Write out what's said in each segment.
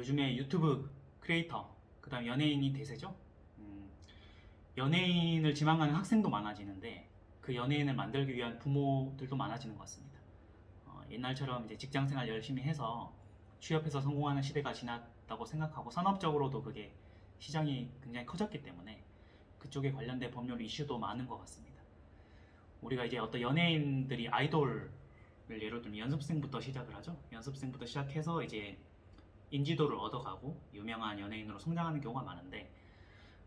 요즘에 유튜브 크리에이터, 그 다음 연예인이 대세죠. 연예인을 지망하는 학생도 많아지는데 그 연예인을 만들기 위한 부모들도 많아지는 것 같습니다. 옛날처럼 이제 직장 생활 열심히 해서 취업해서 성공하는 시대가 지났다고 생각하고 산업적으로도 그게 시장이 굉장히 커졌기 때문에 그쪽에 관련된 법률 이슈도 많은 것 같습니다. 우리가 이제 어떤 연예인들이 아이돌을 예로 들면 연습생부터 시작을 하죠. 연습생부터 시작해서 이제 인지도를 얻어가고 유명한 연예인으로 성장하는 경우가 많은데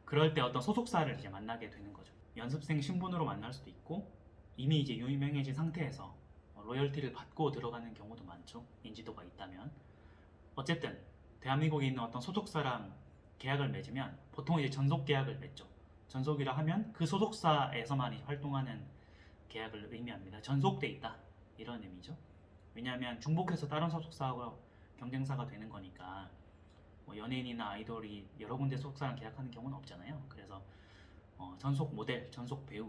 그럴 때 어떤 소속사를 이제 만나게 되는 거죠. 연습생 신분으로 만날 수도 있고 이미 이제 유명해진 상태에서 로열티를 받고 들어가는 경우도 많죠. 인지도가 있다면. 어쨌든 대한민국에 있는 어떤 소속사랑 계약을 맺으면 보통 이제 전속 계약을 맺죠. 전속이라 하면 그 소속사에서만 활동하는 계약을 의미합니다. 전속돼 있다 이런 의미죠. 왜냐하면 중복해서 다른 소속사하고 경쟁사가 되는 거니까 뭐 연예인이나 아이돌이 여러 군데 소속사랑 계약하는 경우는 없잖아요. 그래서 전속 모델, 전속 배우,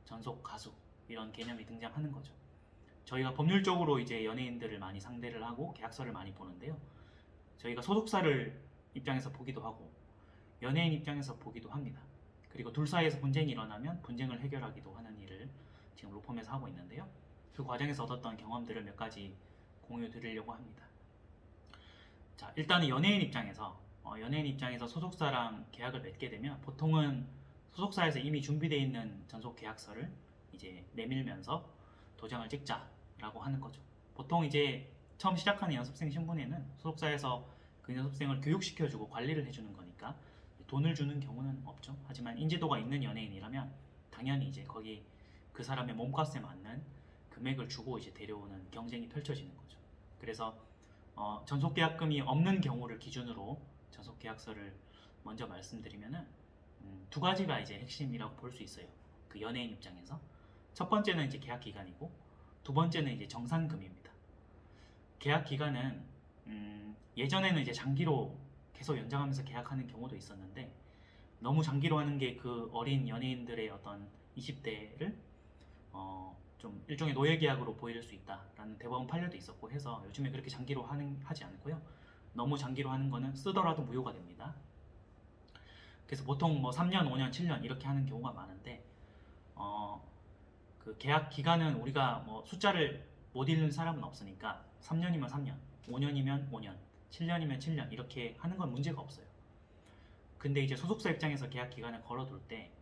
전속 가수 이런 개념이 등장하는 거죠. 저희가 법률적으로 이제 연예인들을 많이 상대를 하고 계약서를 많이 보는데요. 저희가 소속사를 입장에서 보기도 하고 연예인 입장에서 보기도 합니다. 그리고 둘 사이에서 분쟁이 일어나면 분쟁을 해결하기도 하는 일을 지금 로펌에서 하고 있는데요. 그 과정에서 얻었던 경험들을 몇 가지 공유 드리려고 합니다. 자, 일단은 연예인 입장에서 소속사랑 계약을 맺게 되면 보통은 소속사에서 이미 준비되어 있는 전속 계약서를 이제 내밀면서 도장을 찍자라고 하는 거죠. 보통 이제 처음 시작하는 연습생 신분에는 소속사에서 그 연습생을 교육시켜주고 관리를 해주는 거니까 돈을 주는 경우는 없죠. 하지만 인지도가 있는 연예인이라면 당연히 이제 거기 그 사람의 몸값에 맞는 금액을 주고 이제 데려오는 경쟁이 펼쳐지는 거죠. 그래서 전속계약금이 없는 경우를 기준으로 전속계약서를 먼저 말씀드리면은 두 가지가 이제 핵심이라고 볼 수 있어요. 그 연예인 입장에서 첫 번째는 이제 계약 기간이고 두 번째는 이제 정산금입니다. 계약 기간은 예전에는 이제 장기로 계속 연장하면서 계약하는 경우도 있었는데 너무 장기로 하는 게 그 어린 연예인들의 어떤 20대를 좀 일종의 노예 계약으로 보일 수 있다라는 대법원 판례도 있었고 해서 요즘에 그렇게 장기로 하지 않고요. 너무 장기로 하는 거는 쓰더라도 무효가 됩니다. 그래서 보통 뭐 3년, 5년, 7년 이렇게 하는 경우가 많은데 그 계약 기간은 우리가 뭐 숫자를 못 읽는 사람은 없으니까 3년이면 3년, 5년이면 5년, 7년이면 7년 이렇게 하는 건 문제가 없어요. 근데 이제 소속사 입장에서 계약 기간을 걸어둘 때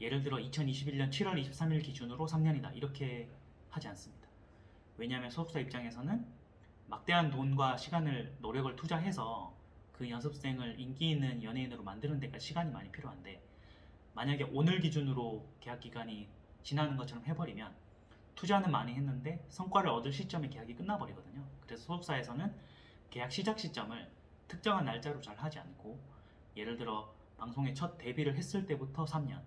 예를 들어 2021년 7월 23일 기준으로 3년이다 이렇게 하지 않습니다. 왜냐하면 소속사 입장에서는 막대한 돈과 시간을 노력을 투자해서 그 연습생을 인기 있는 연예인으로 만드는 데까지 시간이 많이 필요한데 만약에 오늘 기준으로 계약 기간이 지나는 것처럼 해버리면 투자는 많이 했는데 성과를 얻을 시점에 계약이 끝나버리거든요. 그래서 소속사에서는 계약 시작 시점을 특정한 날짜로 잘 하지 않고 예를 들어 방송에 첫 데뷔를 했을 때부터 3년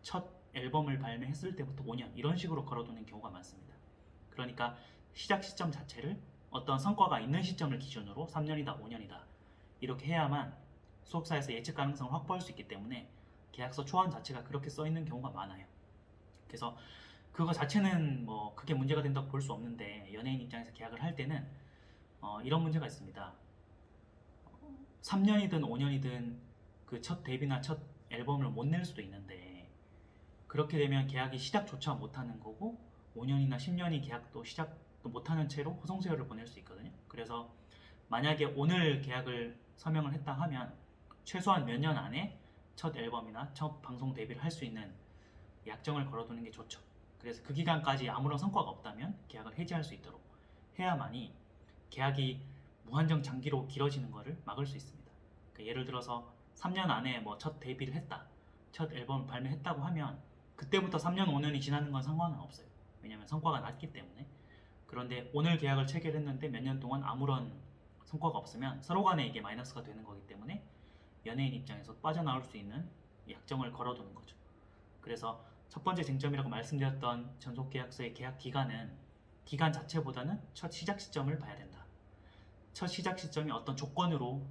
첫 앨범을 발매했을 때부터 5년 이런 식으로 걸어두는 경우가 많습니다. 그러니까 시작 시점 자체를 어떤 성과가 있는 시점을 기준으로 3년이다 5년이다 이렇게 해야만 소속사에서 예측 가능성을 확보할 수 있기 때문에 계약서 초안 자체가 그렇게 써있는 경우가 많아요. 그래서 그거 자체는 뭐 크게 문제가 된다고 볼 수 없는데 연예인 입장에서 계약을 할 때는 이런 문제가 있습니다. 3년이든 5년이든 그 첫 데뷔나 첫 앨범을 못 낼 수도 있는데 그렇게 되면 계약이 시작조차 못하는 거고 5년이나 10년이 계약도 시작도 못하는 채로 호송세율을 보낼 수 있거든요. 그래서 만약에 오늘 계약을 서명을 했다 하면 최소한 몇 년 안에 첫 앨범이나 첫 방송 데뷔를 할 수 있는 약정을 걸어두는 게 좋죠. 그래서 그 기간까지 아무런 성과가 없다면 계약을 해지할 수 있도록 해야만이 계약이 무한정 장기로 길어지는 것을 막을 수 있습니다. 그러니까 예를 들어서 3년 안에 뭐 첫 데뷔를 했다, 첫 앨범을 발매했다고 하면 그때부터 3년, 5년이 지나는 건 상관은 없어요. 왜냐하면 성과가 낮기 때문에. 그런데 오늘 계약을 체결했는데 몇 년 동안 아무런 성과가 없으면 서로 간에 이게 마이너스가 되는 거기 때문에 연예인 입장에서 빠져나올 수 있는 약정을 걸어두는 거죠. 그래서 첫 번째 쟁점이라고 말씀드렸던 전속계약서의 계약 기간은 기간 자체보다는 첫 시작 시점을 봐야 된다. 첫 시작 시점이 어떤 조건으로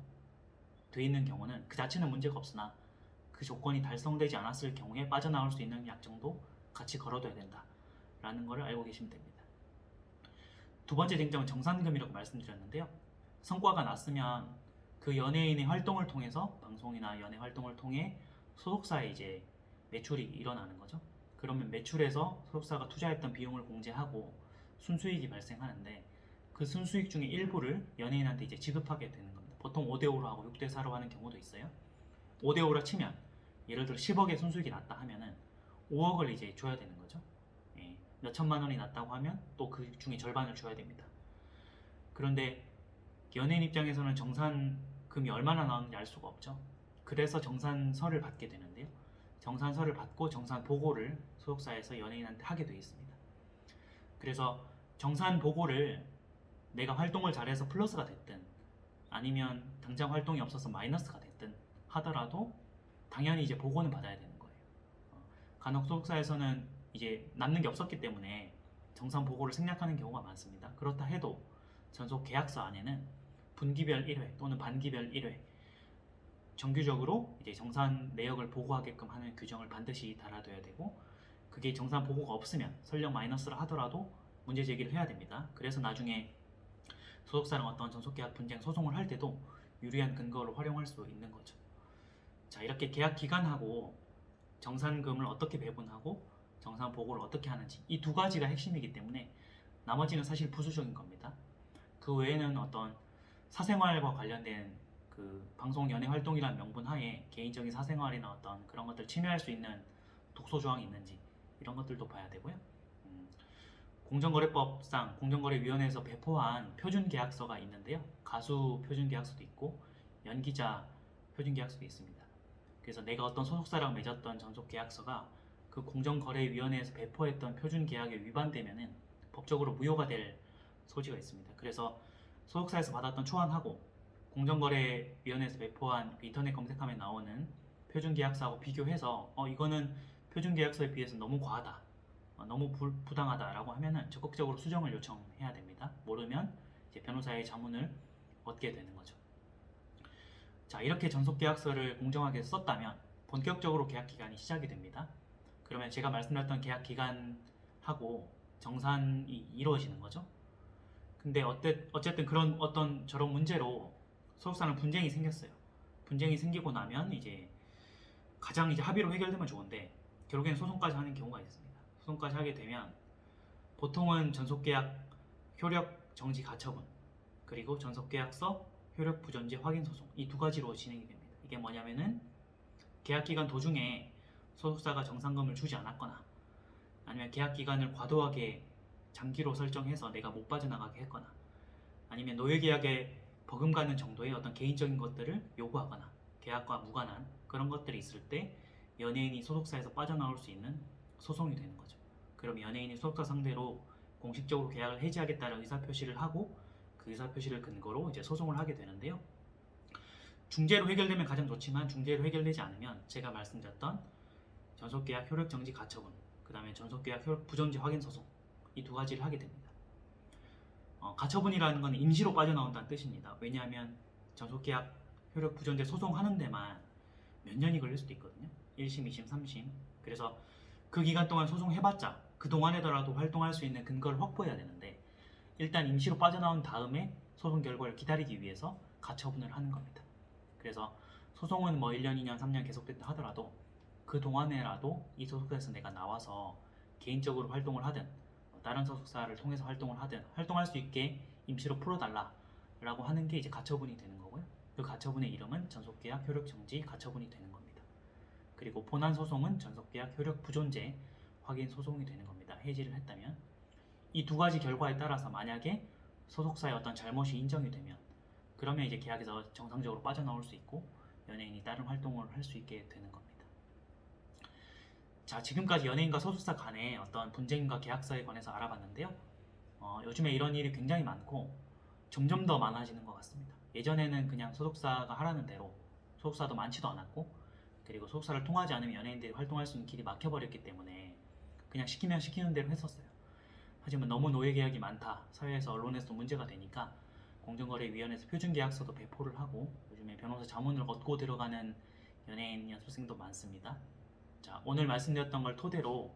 돼 있는 경우는 그 자체는 문제가 없으나 그 조건이 달성되지 않았을 경우에 빠져나올 수 있는 약정도 같이 걸어둬야 된다 라는 것을 알고 계시면 됩니다. 두 번째 쟁점은 정산금이라고 말씀드렸는데요. 성과가 났으면 그 연예인의 활동을 통해서 방송이나 연예 활동을 통해 소속사에 이제 매출이 일어나는 거죠. 그러면 매출에서 소속사가 투자했던 비용을 공제하고 순수익이 발생하는데 그 순수익 중에 일부를 연예인한테 이제 지급하게 되는 겁니다. 보통 5대5로 하고 6대4로 하는 경우도 있어요. 5대5라 치면 예를 들어 10억의 순수익이 났다 하면은 5억을 이제 줘야 되는 거죠. 예, 몇 천만 원이 났다고 하면 또 그 중에 절반을 줘야 됩니다. 그런데 연예인 입장에서는 정산금이 얼마나 나오는지 알 수가 없죠. 그래서 정산서를 받게 되는데요. 정산서를 받고 정산 보고를 소속사에서 연예인한테 하게 되어 있습니다. 그래서 정산 보고를 내가 활동을 잘해서 플러스가 됐든 아니면 당장 활동이 없어서 마이너스가 됐든 하더라도 당연히 이제 보고는 받아야 되는 거예요. 간혹 소속사에서는 이제 남는 게 없었기 때문에 정산 보고를 생략하는 경우가 많습니다. 그렇다 해도 전속 계약서 안에는 분기별 1회 또는 반기별 1회 정규적으로 이제 정산 내역을 보고하게끔 하는 규정을 반드시 달아둬야 되고, 그게 정산 보고가 없으면 설령 마이너스를 하더라도 문제 제기를 해야 됩니다. 그래서 나중에 소속사랑 어떤 전속계약 분쟁 소송을 할 때도 유리한 근거로 활용할 수 있는 거죠. 자, 이렇게 계약 기간하고 정산금을 어떻게 배분하고 정산 보고를 어떻게 하는지 이 두 가지가 핵심이기 때문에 나머지는 사실 부수적인 겁니다. 그 외에는 어떤 사생활과 관련된 그 방송 연예 활동이라는 명분 하에 개인적인 사생활이나 어떤 그런 것들 침해할 수 있는 독소 조항이 있는지 이런 것들도 봐야 되고요. 공정거래법상 공정거래위원회에서 배포한 표준계약서가 있는데요. 가수 표준계약서도 있고 연기자 표준계약서도 있습니다. 그래서 내가 어떤 소속사랑 맺었던 전속계약서가 그 공정거래위원회에서 배포했던 표준계약에 위반되면은 법적으로 무효가 될 소지가 있습니다. 그래서 소속사에서 받았던 초안하고 공정거래위원회에서 배포한 인터넷 검색하면 나오는 표준계약서하고 비교해서 이거는 표준계약서에 비해서 너무 과하다, 너무 부당하다라고 하면은 적극적으로 수정을 요청해야 됩니다. 모르면 이제 변호사의 자문을 얻게 되는 거죠. 자, 이렇게 전속계약서를 공정하게 썼다면 본격적으로 계약기간이 시작이 됩니다. 그러면 제가 말씀드렸던 계약기간하고 정산이 이루어지는 거죠. 근데 어쨌든 그런 어떤 저런 문제로 소속사는 분쟁이 생겼어요. 분쟁이 생기고 나면 이제 가장 이제 합의로 해결되면 좋은데 결국엔 소송까지 하는 경우가 있습니다. 소송까지 하게 되면 보통은 전속계약 효력 정지 가처분 그리고 전속계약서 효력 부존재 확인 소송 이 두 가지로 진행이 됩니다. 이게 뭐냐면은 계약기간 도중에 소속사가 정산금을 주지 않았거나 아니면 계약기간을 과도하게 장기로 설정해서 내가 못 빠져나가게 했거나 아니면 노예계약에 버금가는 정도의 어떤 개인적인 것들을 요구하거나 계약과 무관한 그런 것들이 있을 때 연예인이 소속사에서 빠져나올 수 있는 소송이 되는 거죠. 그럼 연예인이 소속사 상대로 공식적으로 계약을 해지하겠다는 의사표시를 하고 그 의사표시를 근거로 이제 소송을 하게 되는데요. 중재로 해결되면 가장 좋지만 중재로 해결되지 않으면 제가 말씀드렸던 전속계약 효력 정지 가처분 그 다음에 전속계약 효력 부존재 확인 소송 이 두 가지를 하게 됩니다. 가처분이라는 건 임시로 빠져나온다는 뜻입니다. 왜냐하면 전속계약 효력 부존재 소송하는 데만 몇 년이 걸릴 수도 있거든요. 1심, 2심, 3심. 그래서 그 기간 동안 소송해봤자 그 동안에더라도 활동할 수 있는 근거를 확보해야 되는데 일단 임시로 빠져나온 다음에 소송 결과를 기다리기 위해서 가처분을 하는 겁니다. 그래서 소송은 뭐 1년, 2년, 3년 계속됐다 하더라도 그 동안에라도 이 소속사에서 내가 나와서 개인적으로 활동을 하든 다른 소속사를 통해서 활동을 하든 활동할 수 있게 임시로 풀어달라 라고 하는 게 이제 가처분이 되는 거고요. 그 가처분의 이름은 전속계약 효력 정지 가처분이 되는 겁니다. 그리고 본안 소송은 전속계약 효력 부존재 확인 소송이 되는 겁니다. 해지를 했다면 이 두 가지 결과에 따라서 만약에 소속사의 어떤 잘못이 인정이 되면 그러면 이제 계약에서 정상적으로 빠져나올 수 있고 연예인이 다른 활동을 할 수 있게 되는 겁니다. 자, 지금까지 연예인과 소속사 간의 어떤 분쟁과 계약서에 관해서 알아봤는데요. 요즘에 이런 일이 굉장히 많고 점점 더 많아지는 것 같습니다. 예전에는 그냥 소속사가 하라는 대로 소속사도 많지도 않았고 그리고 소속사를 통하지 않으면 연예인들이 활동할 수 있는 길이 막혀버렸기 때문에 그냥 시키면 시키는 대로 했었어요. 하지만 너무 노예계약이 많다, 사회에서 언론에서도 문제가 되니까 공정거래위원회에서 표준계약서도 배포를 하고 요즘에 변호사 자문을 얻고 들어가는 연예인 연수생도 많습니다. 자, 오늘 말씀드렸던 걸 토대로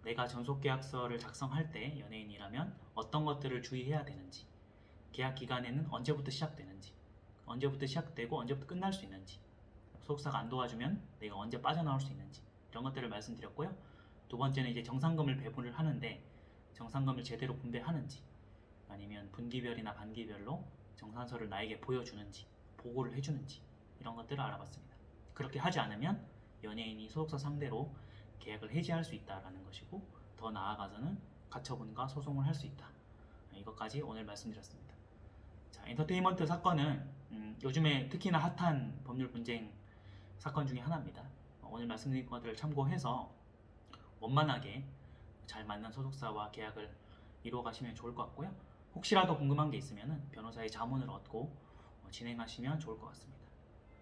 내가 전속계약서를 작성할 때 연예인이라면 어떤 것들을 주의해야 되는지, 계약 기간에는 언제부터 시작되는지, 언제부터 시작되고 언제부터 끝날 수 있는지, 소속사가 안 도와주면 내가 언제 빠져나올 수 있는지, 이런 것들을 말씀드렸고요. 두 번째는 이제 정산금을 배분을 하는데 정산금을 제대로 분배하는지, 아니면 분기별이나 반기별로 정산서를 나에게 보여주는지, 보고를 해주는지, 이런 것들을 알아봤습니다. 그렇게 하지 않으면 연예인이 소속사 상대로 계약을 해지할 수 있다는 것이고, 더 나아가서는 가처분과 소송을 할 수 있다. 이것까지 오늘 말씀드렸습니다. 자, 엔터테인먼트 사건은 요즘에 특히나 핫한 법률 분쟁 사건 중에 하나입니다. 오늘 말씀드린 것들을 참고해서 원만하게 잘 맞는 소속사와 계약을 이루어 가시면 좋을 것 같고요. 혹시라도 궁금한 게 있으면 변호사의 자문을 얻고 진행하시면 좋을 것 같습니다.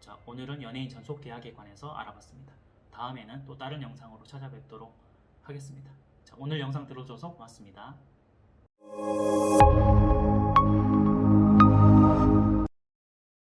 자, 오늘은 연예인 전속 계약에 관해서 알아봤습니다. 다음에는 또 다른 영상으로 찾아뵙도록 하겠습니다. 자, 오늘 영상 들어줘서 고맙습니다.